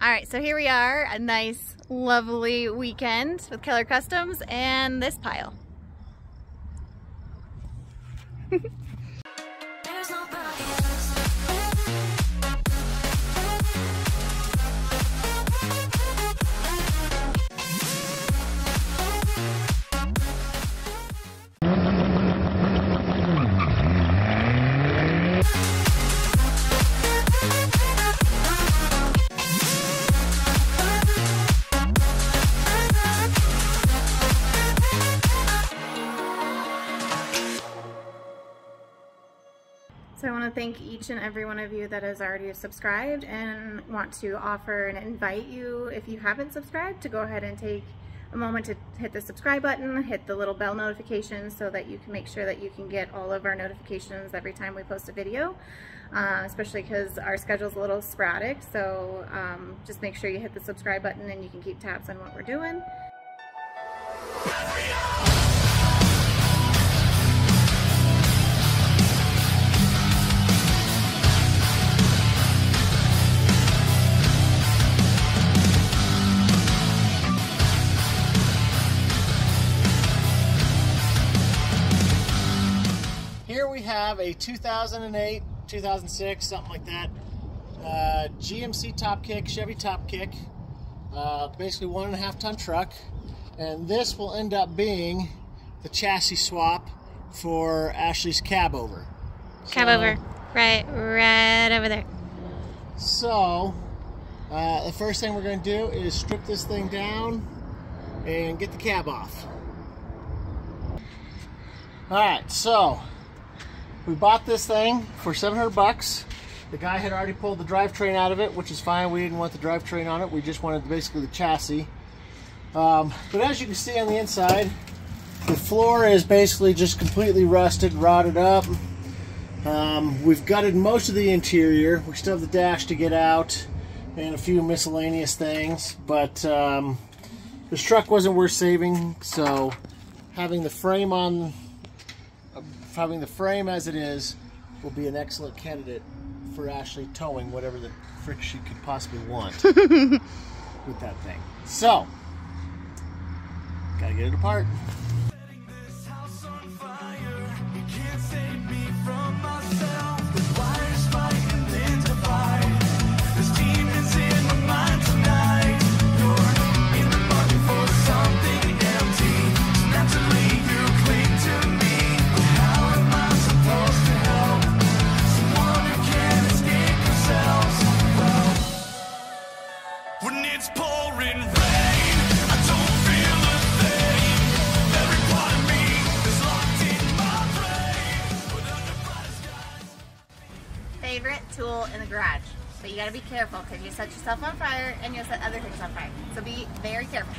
Alright, so here we are, a nice, lovely weekend with Keller Customs and this pile. So I want to thank each and every one of you that has already subscribed, and want to offer and invite you, if you haven't subscribed, to go ahead and take a moment to hit the subscribe button, hit the little bell notification so that you can make sure that you can get all of our notifications every time we post a video, especially because our schedule's a little sporadic. So just make sure you hit the subscribe button and you can keep tabs on what we're doing. Here we have a 2008, 2006, something like that, GMC top kick, Chevy top kick, basically 1.5 ton truck, and this will end up being the chassis swap for Ashley's cab over. Cab over, right over there. So, the first thing we're going to do is strip this thing down and get the cab off. Alright, so we bought this thing for 700 bucks. The guy had already pulled the drivetrain out of it, which is fine. We didn't want the drivetrain on it. We just wanted basically the chassis. But as you can see on the inside, the floor is basically just completely rusted, rotted up. We've gutted most of the interior. We still have the dash to get out and a few miscellaneous things. But this truck wasn't worth saving, so having the frame as it is will be an excellent candidate for Ashley towing whatever the frick she could possibly want with that thing. So, gotta get it apart. Favorite tool in the garage, but you got to be careful because you set yourself on fire and you'll set other things on fire, so be very careful.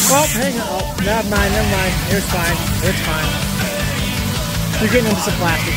Oh, hang on. Oh, never mind. It's fine. It's fine. You're getting into some plastic.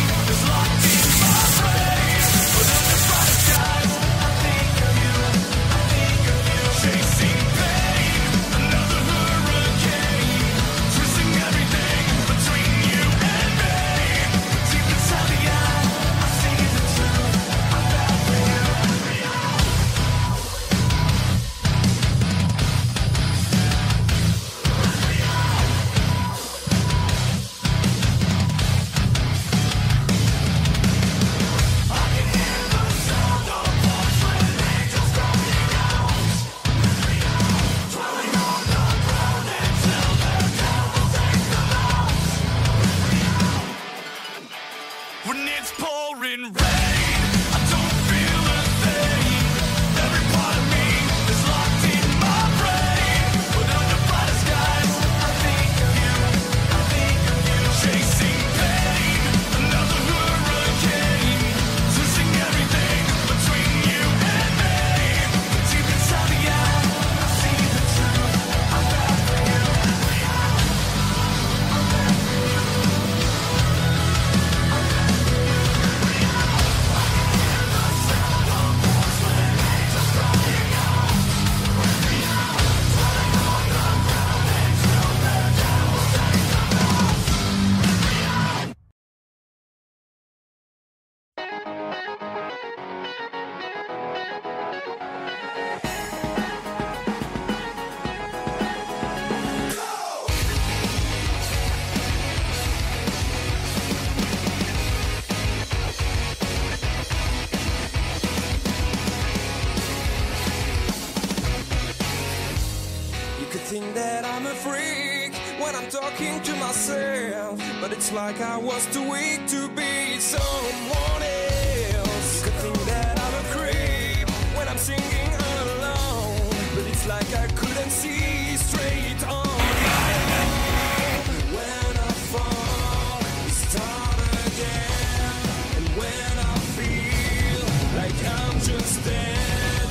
when I'm talking to myself, but it's like I was too weak to be someone else. You could think that I'm a creep when I'm singing all alone, but it's like I couldn't see straight on my own. When I fall, we start again, and when I feel like I'm just dead.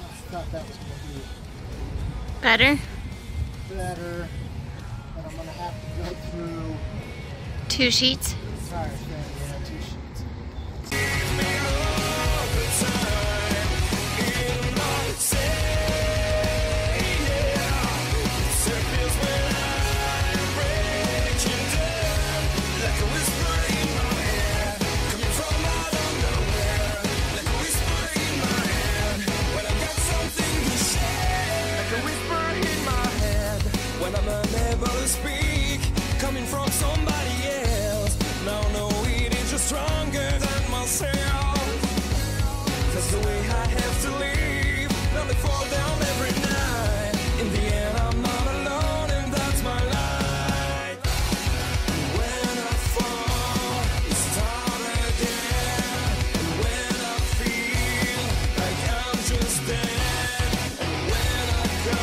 I thought that was going to be Better? better, but I'm going to have to go through 2 sheets. tire trim, yeah, 2 sheets. When I'm unable to speak, coming from somebody else. Now no, it is just stronger than myself. That's the way I have to live. Now they fall down every night. In the end, I'm not alone, and that's my life. When I fall, we start again. And when I feel like I'm just dead, and when I go,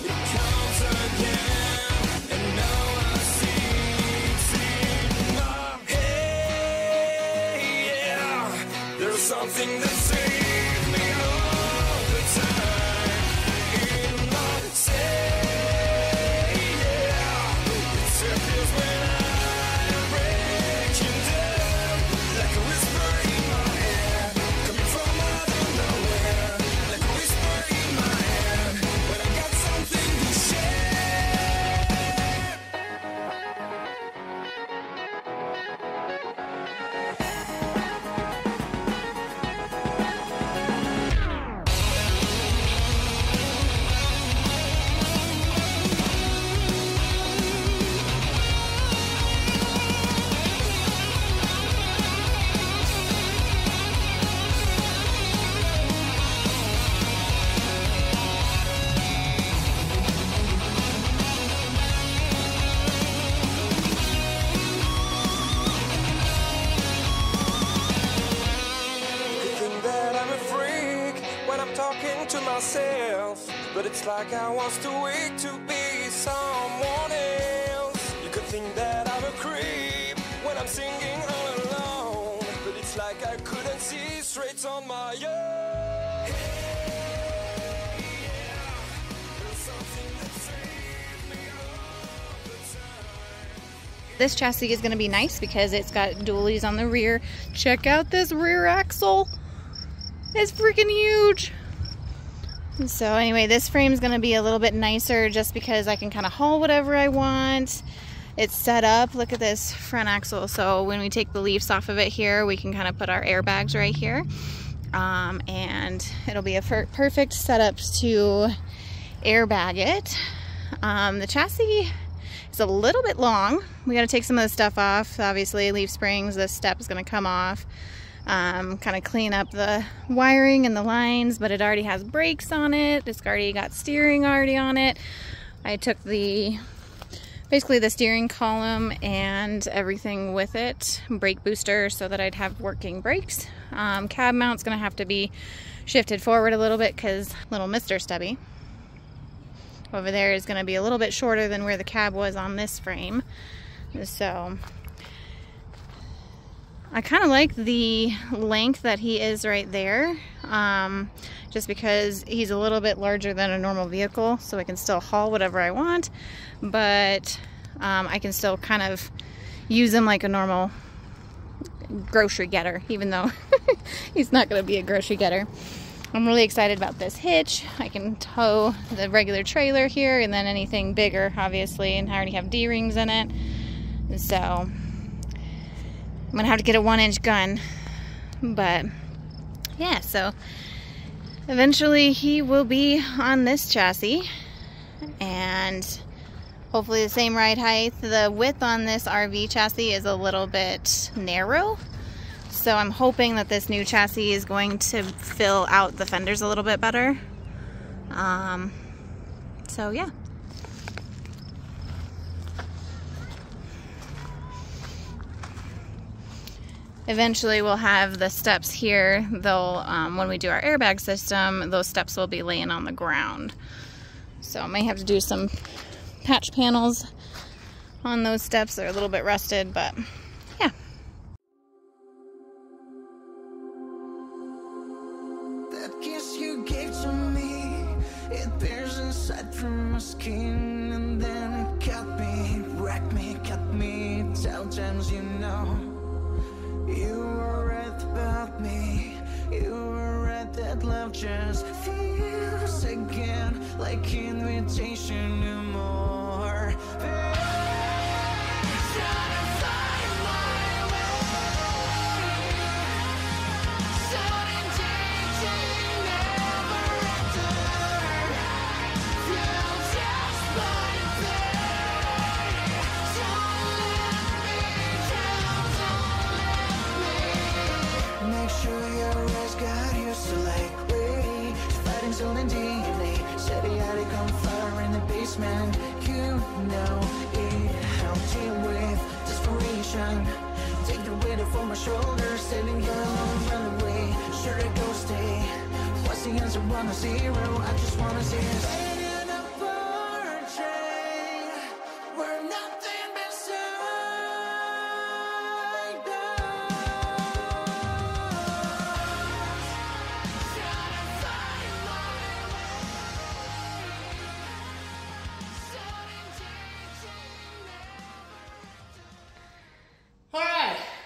it comes again. And now I see it's in my head. Yeah, there's something that saves me all the time. In my say, yeah, it circles when I'm breaking down, like a whisper in my head, coming from out of nowhere, like a whisper in my head, when I got something to share. You think that I'm a freak when I'm talking to myself, but it's like I was too weak to be someone else. You could think that I'm a creep when I'm singing all alone, but it's like I couldn't see straight on my own. There's something that saves me all the time. This chassis is going to be nice because it's got dualies on the rear. Check out this rear axle. It's freaking huge. So anyway, this frame is going to be a little bit nicer just because I can kind of haul whatever I want. It's set up. Look at this front axle. So when we take the leaves off of it here, we can kind of put our airbags right here. And it'll be a perfect setup to airbag it. The chassis is a little bit long. We got to take some of the stuff off. Obviously, leaf springs, this step is going to come off. Kind of clean up the wiring and the lines, but it already has brakes on it. It's already got steering already on it. I took basically the steering column and everything with it, brake booster, so that I'd have working brakes. Cab mount's going to have to be shifted forward a little bit because little Mr. Stubby over there is going to be a little bit shorter than where the cab was on this frame. So I kind of like the length that he is right there, just because he's a little bit larger than a normal vehicle, so I can still haul whatever I want, but I can still kind of use him like a normal grocery getter, even though he's not going to be a grocery getter. I'm really excited about this hitch. I can tow the regular trailer here and then anything bigger, obviously, and I already have D-rings in it. So I'm gonna have to get a 1-inch gun, but yeah, so eventually he will be on this chassis and hopefully the same ride height. The width on this RV chassis is a little bit narrow, so I'm hoping that this new chassis is going to fill out the fenders a little bit better. So yeah. Eventually we'll have the steps here. They'll, when we do our airbag system, those steps will be laying on the ground. So I may have to do some patch panels on those steps. They're a little bit rusted, but yeah. That kiss you gave to me, it bears inside from my skin, and then it cut me, wrecked me, cut me 10 times, you know. You were right about me, you were right that love just feels again like invitation no more. Man, you know it helped you with desperation. Take the weight off my shoulders, sitting here alone, run away. Should I go stay? What's the answer? 1 or 0? I just wanna see us in a portrait where nothing beside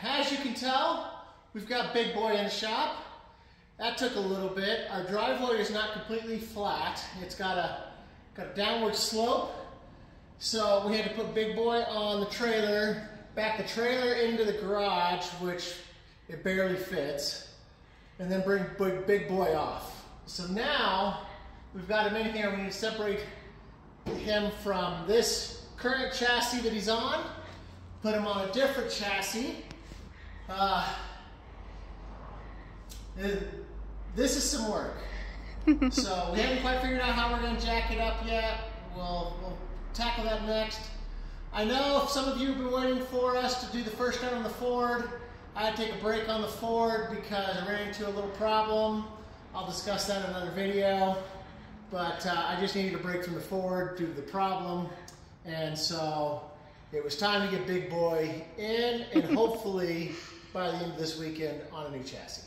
As you can tell, we've got Big Boy in the shop. That took a little bit. Our driveway is not completely flat. It's got a downward slope. So we had to put Big Boy on the trailer, back the trailer into the garage, which it barely fits, and then bring Big Boy off. So now we've got him in here. We need to separate him from this current chassis that he's on, put him on a different chassis. This is some work. So we haven't quite figured out how we're going to jack it up yet. We'll tackle that next. I know some of you have been waiting for us to do the first gun on the Ford. I had to take a break on the Ford because I ran into a little problem. I'll discuss that in another video. But I just needed a break from the Ford due to the problem. And so it was time to get Big Boy in, and hopefully by the end of this weekend on a new chassis.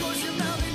'cause you're not